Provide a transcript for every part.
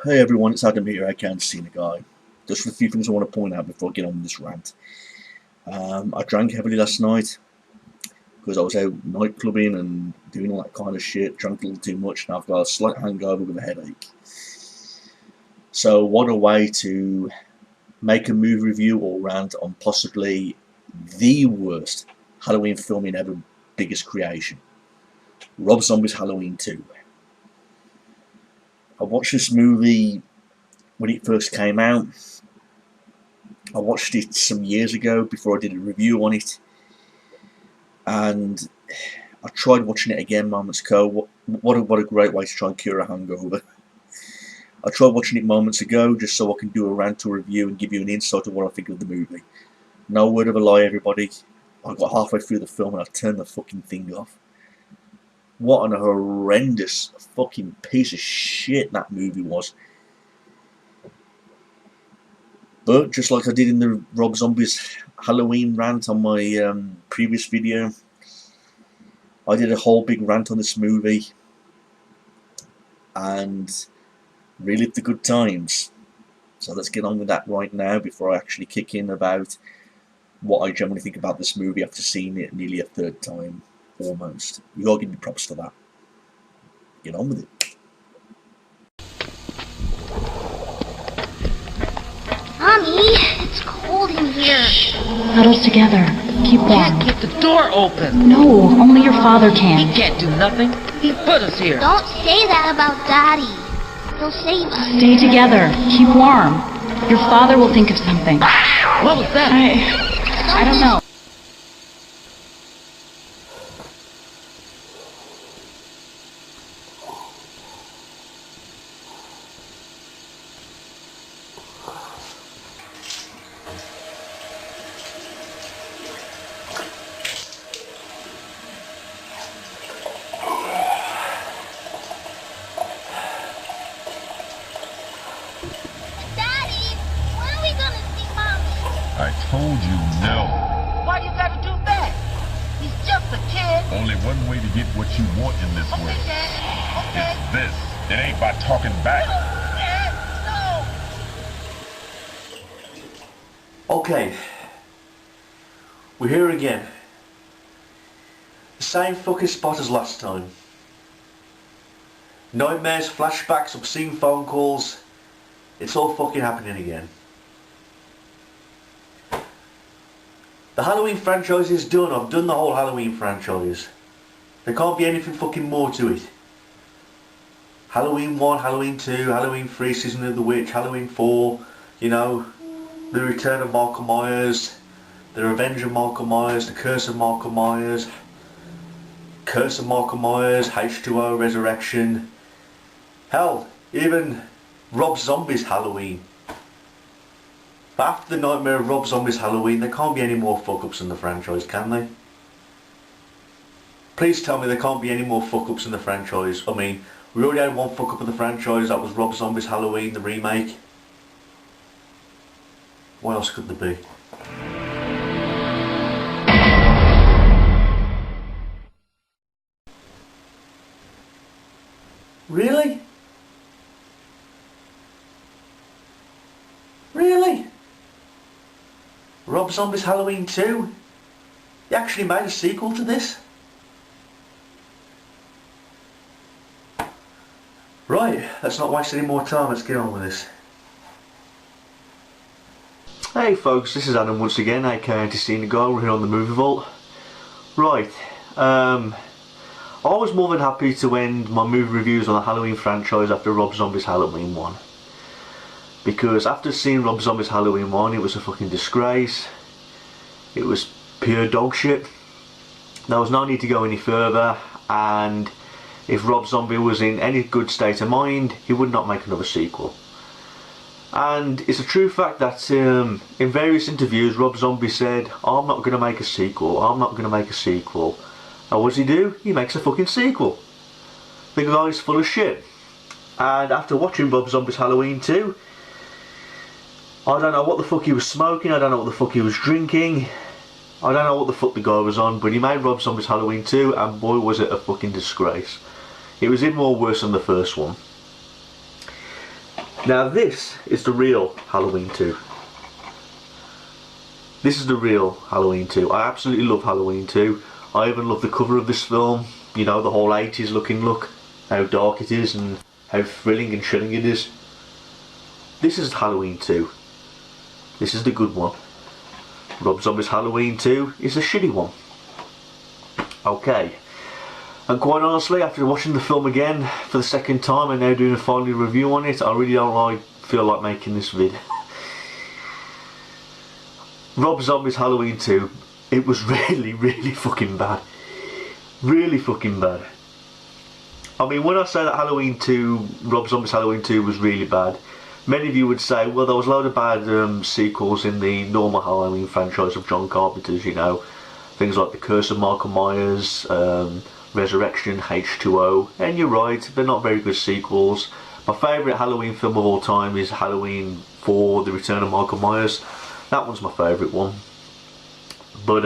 Hey everyone, it's Adam here. I can't see the guy. Just a few things I want to point out before I get on with this rant. I drank heavily last night because I was out night clubbing and doing all that kind of shit. Drank a little too much, and I've got a slight hangover with a headache. So, what a way to make a movie review or rant on possibly the worst Halloween film in ever, biggest creation, Rob Zombie's Halloween 2. I watched this movie when it first came out. I watched it some years ago before I did a review on it, and I tried watching it again moments ago. What a great way to try and cure a hangover. I tried watching it moments ago just so I can do a rant or review and give you an insight of what I think of the movie. No word of a lie, everybody. I got halfway through the film and I turned the fucking thing off. What an horrendous fucking piece of shit that movie was. But just like I did in the Rob Zombie's Halloween rant on my previous video, I did a whole big rant on this movie and relived the good times. So let's get on with that right now before I actually kick in about what I generally think about this movie after seeing it nearly a third time, almost. You gotta give me props for that. Get on with it. Mommy, it's cold in here. Huddles together. Keep warm. Can't keep the door open. No, only your father can. He can't do nothing. He put us here. Don't say that about Daddy. He'll save us. Stay together. Keep warm. Your father will think of something. What was that? I don't know. Daddy, when are we gonna see Mommy? I told you no. Why you gotta do that? He's just a kid. Only one way to get what you want in this Okay, world. Daddy. Okay. It's this. It ain't by talking back. Dad, no. Okay, we're here again. The same fucking spot as last time. Nightmares, flashbacks, obscene phone calls. It's all fucking happening again. The Halloween franchise is done. I've done the whole Halloween franchise. There can't be anything fucking more to it. Halloween 1, Halloween 2, Halloween 3, Season of the Witch, Halloween 4, you know, The Return of Michael Myers, The Revenge of Michael Myers, The Curse of Michael Myers, Curse of Michael Myers, H2O, Resurrection. Hell, even Rob Zombie's Halloween. But after the nightmare of Rob Zombie's Halloween, there can't be any more fuck-ups in the franchise, can they? Please tell me there can't be any more fuck-ups in the franchise. I mean, we already had one fuck-up in the franchise, that was Rob Zombie's Halloween, the remake. What else could there be? Really? Really? Rob Zombie's Halloween 2? He actually made a sequel to this? Right, let's not waste any more time, let's get on with this. Hey folks, this is Adam once again, aka the Guy. We're here on the Movie Vault. Right, I was more than happy to end my movie reviews on the Halloween franchise after Rob Zombie's Halloween 1. Because after seeing Rob Zombie's Halloween 1, it was a fucking disgrace. It was pure dog shit. There was no need to go any further, and if Rob Zombie was in any good state of mind, he would not make another sequel. And it's a true fact that in various interviews Rob Zombie said, I'm not going to make a sequel, I'm not going to make a sequel. And what does he do? He makes a fucking sequel. The guy's full of shit. And after watching Rob Zombie's Halloween 2, I don't know what the fuck he was smoking, I don't know what the fuck he was drinking, I don't know what the fuck the guy was on, but he made Rob Zombie's Halloween 2 and boy was it a fucking disgrace. It was even more worse than the first one. Now this is the real Halloween 2. This is the real Halloween 2. I absolutely love Halloween 2. I even love the cover of this film. You know, the whole 80s looking look. How dark it is and how thrilling and chilling it is. This is Halloween 2. This is the good one. Rob Zombie's Halloween 2 is the shitty one. Okay. And quite honestly, after watching the film again for the second time and now doing a final review on it, I really don't feel like making this vid. Rob Zombie's Halloween 2, it was really fucking bad. Really fucking bad. I mean, when I say that Halloween 2, Rob Zombie's Halloween 2 was really bad, many of you would say, well, there was a load of bad sequels in the normal Halloween franchise of John Carpenter's, you know. Things like The Curse of Michael Myers, Resurrection, H2O, and you're right, they're not very good sequels. My favourite Halloween film of all time is Halloween 4, The Return of Michael Myers. That one's my favourite one. But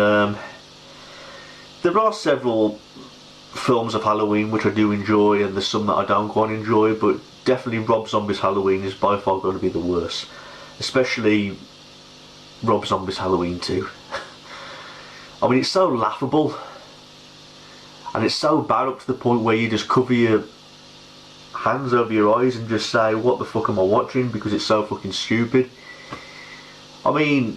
there are several films of Halloween which I do enjoy, and there's some that I don't quite enjoy, but definitely Rob Zombie's Halloween is by far going to be the worst. Especially Rob Zombie's Halloween 2. I mean, it's so laughable, and it's so bad up to the point where you just cover your hands over your eyes and just say, what the fuck am I watching, because it's so fucking stupid. I mean,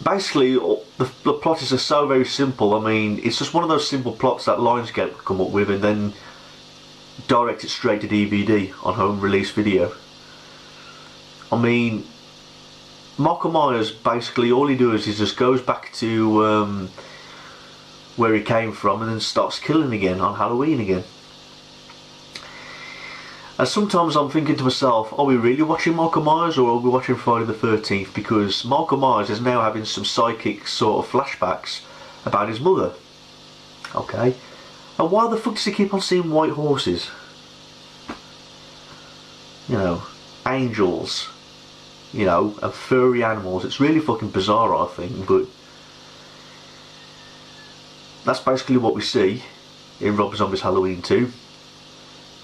basically the plot is just so very simple. I mean, it's just one of those simple plots that Lionsgate come up with and then direct it straight to DVD on home release video. I mean, Michael Myers, basically all he does is just goes back to where he came from and then starts killing again on Halloween again. And sometimes I'm thinking to myself, are we really watching Michael Myers or are we watching Friday the 13th? Because Michael Myers is now having some psychic sort of flashbacks about his mother. Okay. And why the fuck does he keep on seeing white horses? You know, angels. You know, and furry animals. It's really fucking bizarre, I think, but that's basically what we see in Rob Zombie's Halloween 2.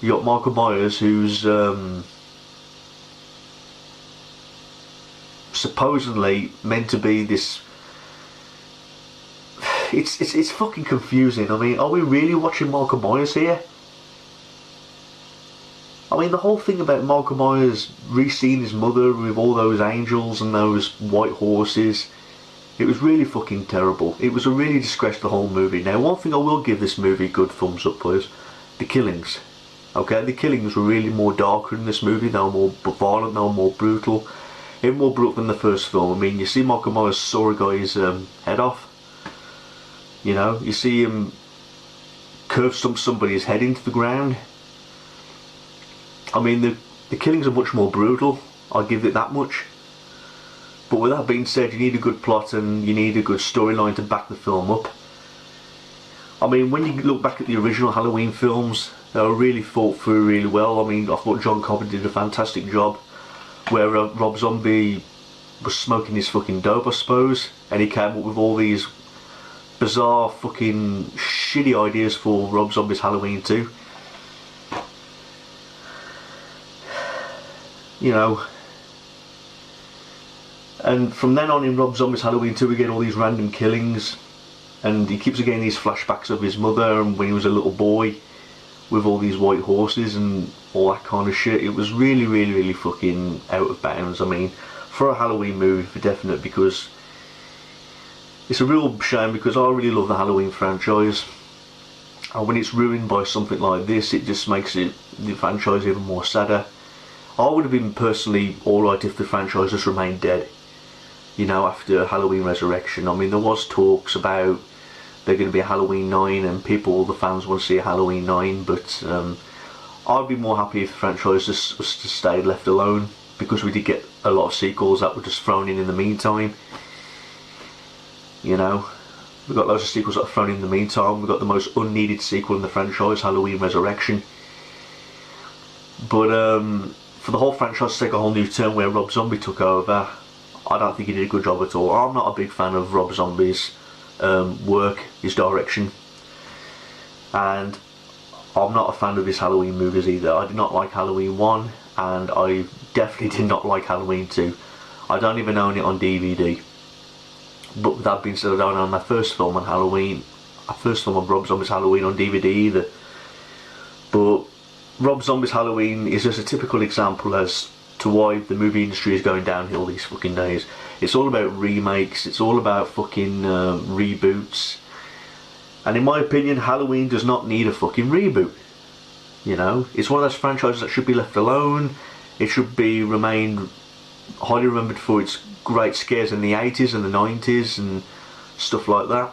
You got Michael Myers, who's supposedly meant to be this. It's fucking confusing. I mean, are we really watching Michael Myers here? I mean, the whole thing about Michael Myers re-seeing his mother with all those angels and those white horses, it was really fucking terrible. It was a really disgrace to the whole movie. Now, one thing I will give this movie a good thumbs up was the killings. Okay, the killings were really more darker in this movie. They were more violent, they were more brutal. Even more brutal than the first film. I mean, you see Michael Myers saw a guy's head off. You know, you see him curve somebody's head into the ground. I mean, the killings are much more brutal. I'll give it that much. But with that being said, you need a good plot and you need a good storyline to back the film up. I mean, when you look back at the original Halloween films, they were really thought through really well. I mean, I thought John Carpenter did a fantastic job, where Rob Zombie was smoking his fucking dope, I suppose, and he came up with all these bizarre fucking shitty ideas for Rob Zombie's Halloween 2. You know, and from then on in Rob Zombie's Halloween 2 we get all these random killings, and he keeps getting these flashbacks of his mother and when he was a little boy with all these white horses and all that kind of shit. It was really fucking out of bounds. I mean, for a Halloween movie, for definite, because it's a real shame, because I really love the Halloween franchise, and when it's ruined by something like this, it just makes the franchise even more sadder. I would have been personally alright if the franchise just remained dead, you know, after Halloween Resurrection. I mean, there was talks about they're going to be a Halloween 9 and people, the fans want to see a Halloween 9, but I'd be more happy if the franchise just stayed left alone, because we did get a lot of sequels that were just thrown in the meantime. You know, we got loads of sequels that are thrown in the meantime. We got the most unneeded sequel in the franchise, Halloween Resurrection. But for the whole franchise to take a whole new turn where Rob Zombie took over, I don't think he did a good job at all. I'm not a big fan of Rob Zombie's work, his direction, and I'm not a fan of his Halloween movies either. I did not like Halloween 1, and I definitely did not like Halloween 2. I don't even own it on DVD. But with that being said, I don't own my first film on Halloween, a first film of Rob Zombie's Halloween on DVD either. But Rob Zombie's Halloween is just a typical example as to why the movie industry is going downhill these fucking days. It's all about remakes, it's all about fucking reboots. And in my opinion, Halloween does not need a fucking reboot. You know, it's one of those franchises that should be left alone. It should be remain highly remembered for its great scares in the 80s and the 90s and stuff like that.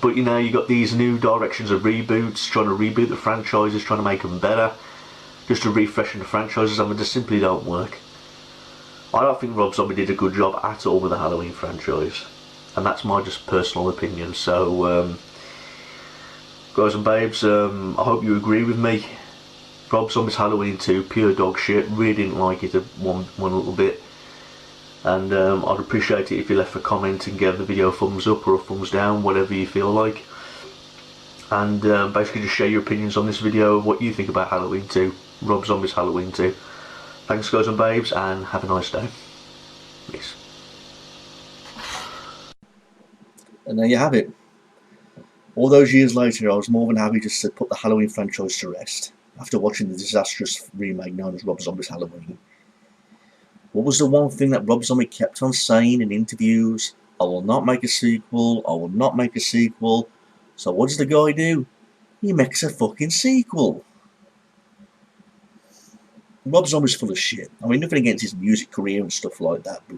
But you know, you got these new directions of reboots, trying to reboot the franchises, trying to make them better, just to refreshen the franchises. I mean, they simply don't work. I don't think Rob Zombie did a good job at all with the Halloween franchise, and that's my just personal opinion. So, guys and babes, I hope you agree with me. Rob Zombie's Halloween 2, pure dog shit. Really didn't like it one little bit. And I'd appreciate it if you left a comment and gave the video a thumbs up or a thumbs down, whatever you feel like. And basically just share your opinions on this video, what you think about Halloween 2, Rob Zombie's Halloween 2. Thanks guys and babes, and have a nice day. Peace. And there you have it. All those years later, I was more than happy just to put the Halloween franchise to rest, after watching the disastrous remake known as Rob Zombie's Halloween. What was the one thing that Rob Zombie kept on saying in interviews? I will not make a sequel, I will not make a sequel. So what does the guy do? He makes a fucking sequel. Rob Zombie's full of shit. I mean, nothing against his music career and stuff like that, but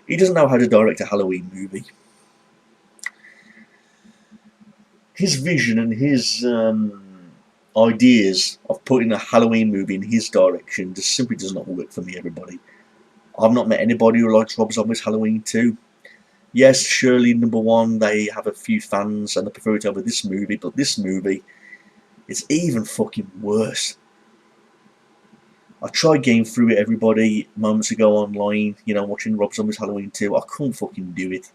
he doesn't know how to direct a Halloween movie. His vision and his ideas of putting a Halloween movie in his direction just simply does not work for me, everybody. I've not met anybody who likes Rob Zombie's Halloween 2. Yes, surely number one, they have a few fans and they prefer it over this movie, but this movie, it's even fucking worse. I tried getting through it, everybody, moments ago online, you know, watching Rob Zombie's Halloween 2. I couldn't fucking do it.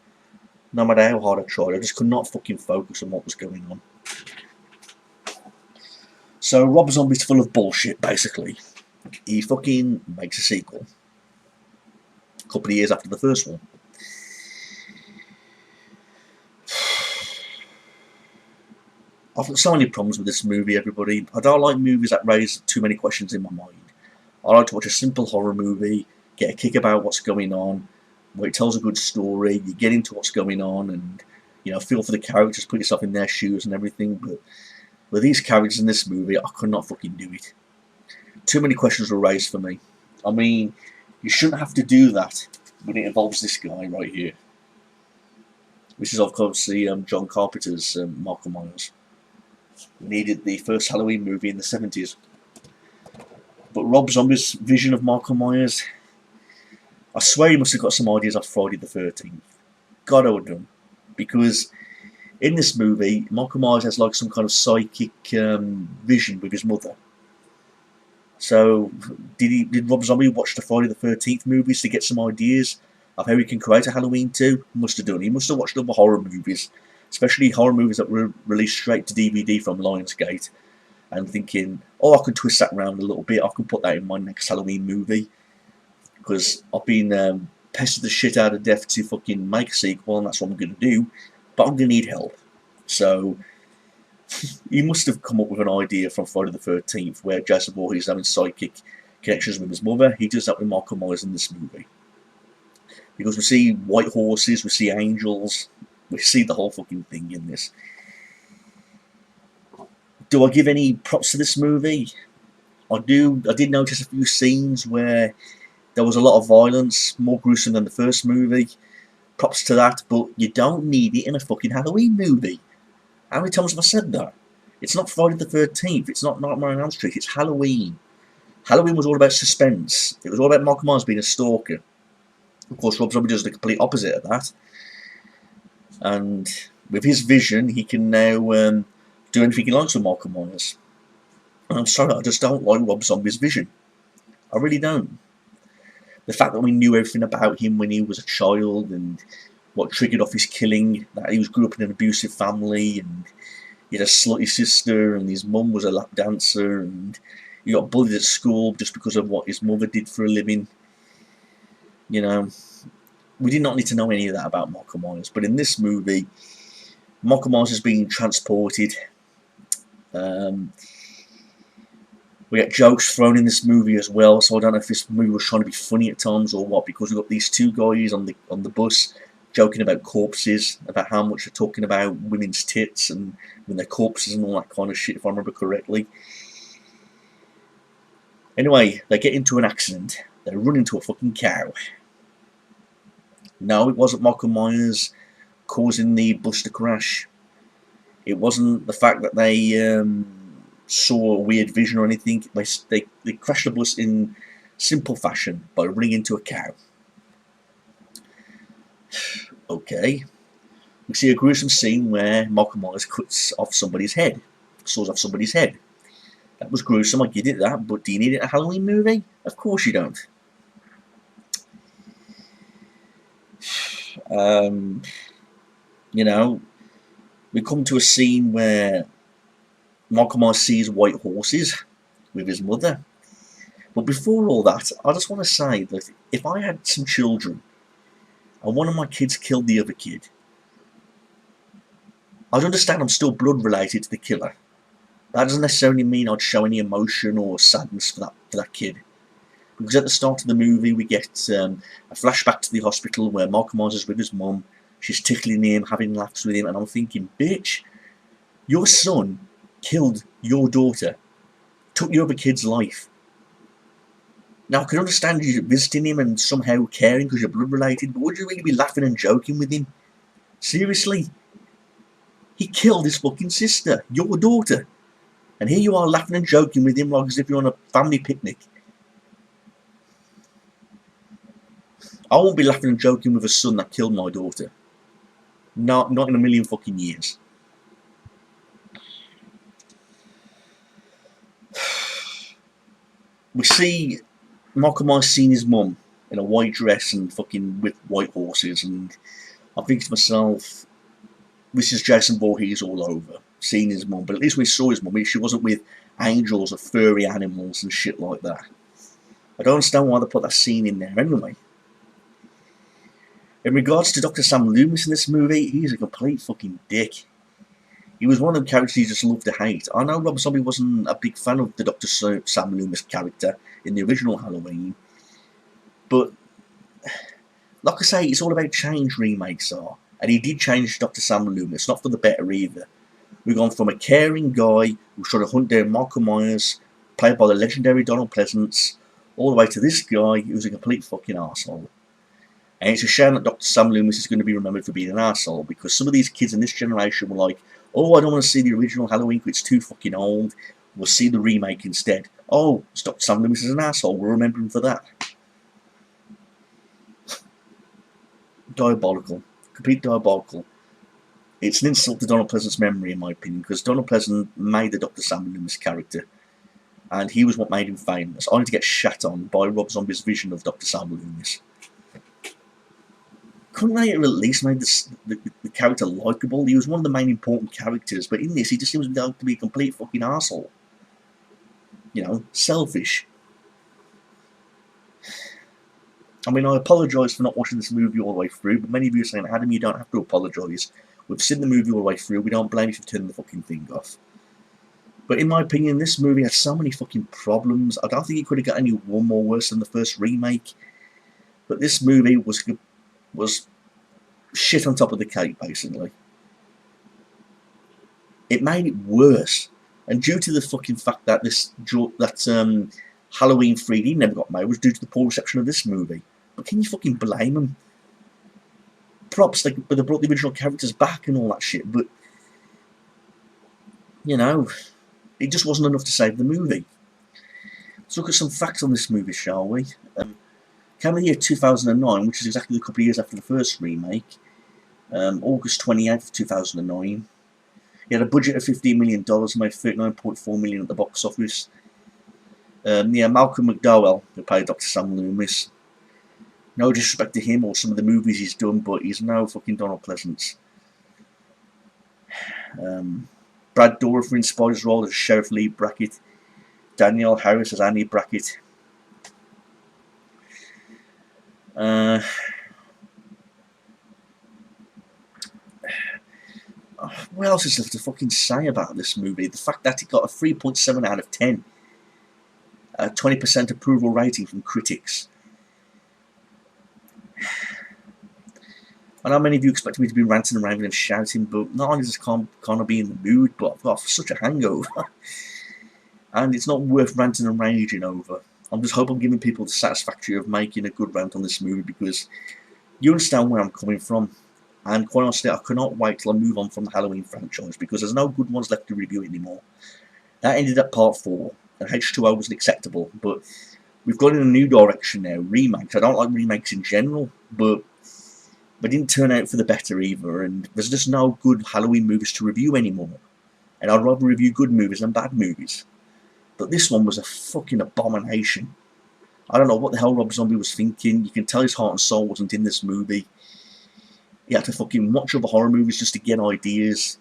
No matter how hard I tried, I just could not fucking focus on what was going on. So Rob Zombie's full of bullshit, basically. He fucking makes a sequel. A couple of years after the first one. I've got so many problems with this movie, everybody. I don't like movies that raise too many questions in my mind. I like to watch a simple horror movie, get a kick about what's going on, where it tells a good story, you get into what's going on, and, you know, feel for the characters, put yourself in their shoes and everything, but with these characters in this movie, I could not fucking do it. Too many questions were raised for me. I mean, you shouldn't have to do that when it involves this guy right here. This is obviously John Carpenter's Michael Myers. We needed the first Halloween movie in the 70s. But Rob Zombie's vision of Michael Myers, I swear he must have got some ideas off Friday the 13th. God, I would have done. Because in this movie, Michael Myers has like some kind of psychic vision with his mother. So, did Rob Zombie watch the Friday the 13th movies to get some ideas of how he can create a Halloween 2? Must have done. He must have watched other horror movies, especially horror movies that were released straight to DVD from Lionsgate, and thinking, oh, I could twist that around a little bit, I could put that in my next Halloween movie. Because I've been pestered the shit out of death to fucking make a sequel, and that's what I'm going to do, but I'm going to need help. So, he must have come up with an idea from Friday the 13th, where Jason Voorhees is having psychic connections with his mother. He does that with Michael Myers in this movie. Because we see white horses, we see angels, we see the whole fucking thing in this. Do I give any props to this movie? I do. I did notice a few scenes where there was a lot of violence, more gruesome than the first movie. Props to that, but you don't need it in a fucking Halloween movie. How many times have I said that? It's not Friday the 13th, it's not Nightmare on Elm Street, it's Halloween. Halloween was all about suspense. It was all about Michael Myers being a stalker. Of course, Rob Zombie does the complete opposite of that. And with his vision, he can now do anything he likes with Michael Myers. And I'm sorry, I just don't like Rob Zombie's vision. I really don't. The fact that we knew everything about him when he was a child and what triggered off his killing, that he grew up in an abusive family, and he had a slutty sister, and his mum was a lap dancer, and he got bullied at school just because of what his mother did for a living. You know, we did not need to know any of that about Michael Myers, but in this movie, Michael Myers is being transported. We get jokes thrown in this movie as well, so I don't know if this movie was trying to be funny at times or what, because we've got these two guys on the bus joking about corpses, about how much they're talking about women's tits and when they're corpses and all that kind of shit, if I remember correctly. Anyway, they get into an accident. They run into a fucking cow. No, it wasn't Michael Myers causing the bus to crash. It wasn't the fact that they saw a weird vision or anything. They crashed the bus in simple fashion by running into a cow. Okay. We see a gruesome scene where Michael Myers cuts off somebody's head. Saws off somebody's head. That was gruesome, I get it that, but do you need it in a Halloween movie? Of course you don't. You know, we come to a scene where Michael Myers sees white horses with his mother. But before all that, I just want to say that if I had some children and one of my kids killed the other kid, I'd understand I'm still blood related to the killer. That doesn't necessarily mean I'd show any emotion or sadness for that kid. Because at the start of the movie we get a flashback to the hospital where Michael Myers is with his mum. She's tickling him, having laughs with him, and I'm thinking, bitch, your son killed your daughter, took your other kid's life. Now I can understand you visiting him and somehow caring because you're blood related, but would you really be laughing and joking with him? Seriously? He killed his fucking sister, your daughter. And here you are laughing and joking with him like as if you're on a family picnic. I won't be laughing and joking with a son that killed my daughter. Not in a million fucking years. We see Michael Myers seeing his mum in a white dress and fucking with white horses, and I think to myself, this is Jason Voorhees all over, seeing his mum. But at least we saw his mum. She wasn't with angels or furry animals and shit like that. I don't understand why they put that scene in there anyway. In regards to Dr. Sam Loomis in this movie, he's a complete fucking dick. He was one of the characters you just loved to hate. I know Rob Zombie wasn't a big fan of the Dr. Sam Loomis character in the original Halloween, but like I say, it's all about change, remakes are. And he did change Dr. Sam Loomis, not for the better either. We've gone from a caring guy who's trying to hunt down Michael Myers, played by the legendary Donald Pleasance, all the way to this guy who's a complete fucking arsehole. And it's a shame that Dr. Sam Loomis is going to be remembered for being an arsehole, because some of these kids in this generation were like, oh, I don't want to see the original Halloween because it's too fucking old. We'll see the remake instead. Oh, Dr. Sam Loomis is an arsehole. We'll remember him for that. Diabolical. Complete diabolical. It's an insult to Donald Pleasance's memory, in my opinion, because Donald Pleasance made the Dr. Sam Loomis character, and he was what made him famous, only to get shat on by Rob Zombie's vision of Dr. Sam Loomis. Couldn't they have at least made the character likeable? He was one of the main important characters, but in this he just seems to be a complete fucking arsehole. You know, selfish. I mean, I apologise for not watching this movie all the way through, but many of you are saying, Adam, you don't have to apologise. We've seen the movie all the way through, we don't blame you for turning the fucking thing off. But in my opinion, this movie has so many fucking problems. I don't think it could have got any one more worse than the first remake. But this movie was shit on top of the cake, basically. It made it worse. And due to the fucking fact that Halloween 3D never got made, was due to the poor reception of this movie. But can you fucking blame them? Props, they brought the original characters back and all that shit, but you know, it just wasn't enough to save the movie. Let's look at some facts on this movie, shall we? Came in the year 2009, which is exactly a couple of years after the first remake. August 28th, 2009. He had a budget of $15 million, made $39.4 million at the box office. Malcolm McDowell, who played Dr. Sam Loomis. No disrespect to him or some of the movies he's done, but he's no fucking Donald Pleasance. Brad Brad Dourif in Spider's role as Sheriff Lee Brackett. Danielle Harris as Annie Brackett. What else is left to fucking say about this movie? The fact that it got a 3.7 out of 10. A 20% approval rating from critics. I know many of you expect me to be ranting and raving and shouting, but not only just can't I be in the mood, but I've got such a hangover. And it's not worth ranting and raging over. I'm just hoping I'm giving people the satisfaction of making a good rant on this movie, because you understand where I'm coming from. And quite honestly, I cannot wait till I move on from the Halloween franchise, because there's no good ones left to review anymore. That ended at part 4, and H2O wasn't acceptable, but we've gone in a new direction now, remakes. I don't like remakes in general, but they didn't turn out for the better either, and there's just no good Halloween movies to review anymore. And I'd rather review good movies than bad movies. But this one was a fucking abomination. I don't know what the hell Rob Zombie was thinking. You can tell his heart and soul wasn't in this movie. He had to fucking watch other horror movies just to get ideas.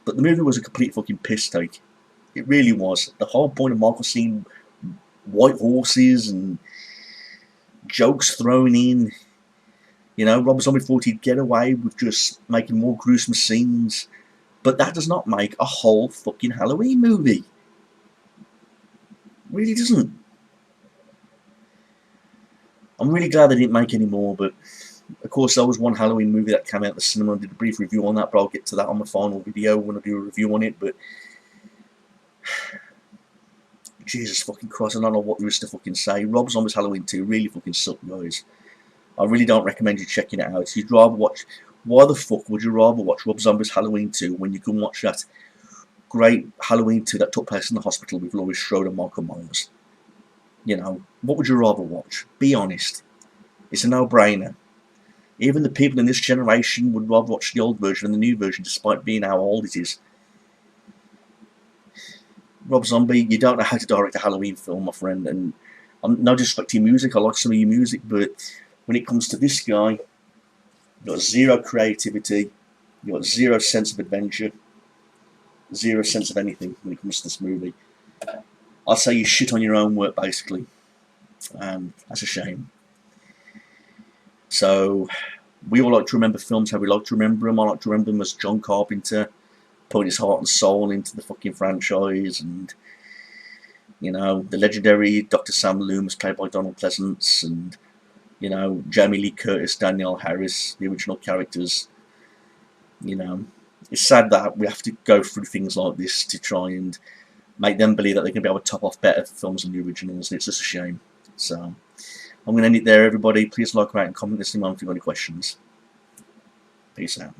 But the movie was a complete fucking piss take. It really was. The whole point of Michael seeing white horses and jokes thrown in. You know, Rob Zombie thought he'd get away with just making more gruesome scenes. But that does not make a whole fucking Halloween movie. It really doesn't. I'm really glad they didn't make any more, but of course there was one Halloween movie that came out at the cinema. I did a brief review on that, but I'll get to that on my final video when I do a review on it. But Jesus fucking Christ, I don't know what there is to fucking say. Rob Zombie's Halloween 2 really fucking sucked, guys. I really don't recommend you checking it out. You'd rather watch... Why the fuck would you rather watch Rob Zombie's Halloween 2 when you can watch that great Halloween 2 that took place in the hospital with Laurie Strode and Michael Myers? You know, what would you rather watch? Be honest. It's a no-brainer. Even the people in this generation would rather watch the old version than the new version, despite being how old it is. Rob Zombie, you don't know how to direct a Halloween film, my friend, and I'm no disrespect to your music, I like some of your music, but when it comes to this guy, you've got zero creativity, you've got zero sense of adventure, zero sense of anything when it comes to this movie. I'd say you shit on your own work, basically. That's a shame. So, we all like to remember films how we like to remember them. I like to remember them as John Carpenter putting his heart and soul into the fucking franchise, and, you know, the legendary Dr. Sam Loomis played by Donald Pleasance, and, you know, Jamie Lee Curtis, Danielle Harris, the original characters. You know, it's sad that we have to go through things like this to try and make them believe that they can be able to top off better films than the originals, and it's just a shame. So, I'm going to end it there, everybody. Please like, rate, and comment this if you've got any questions. Peace out.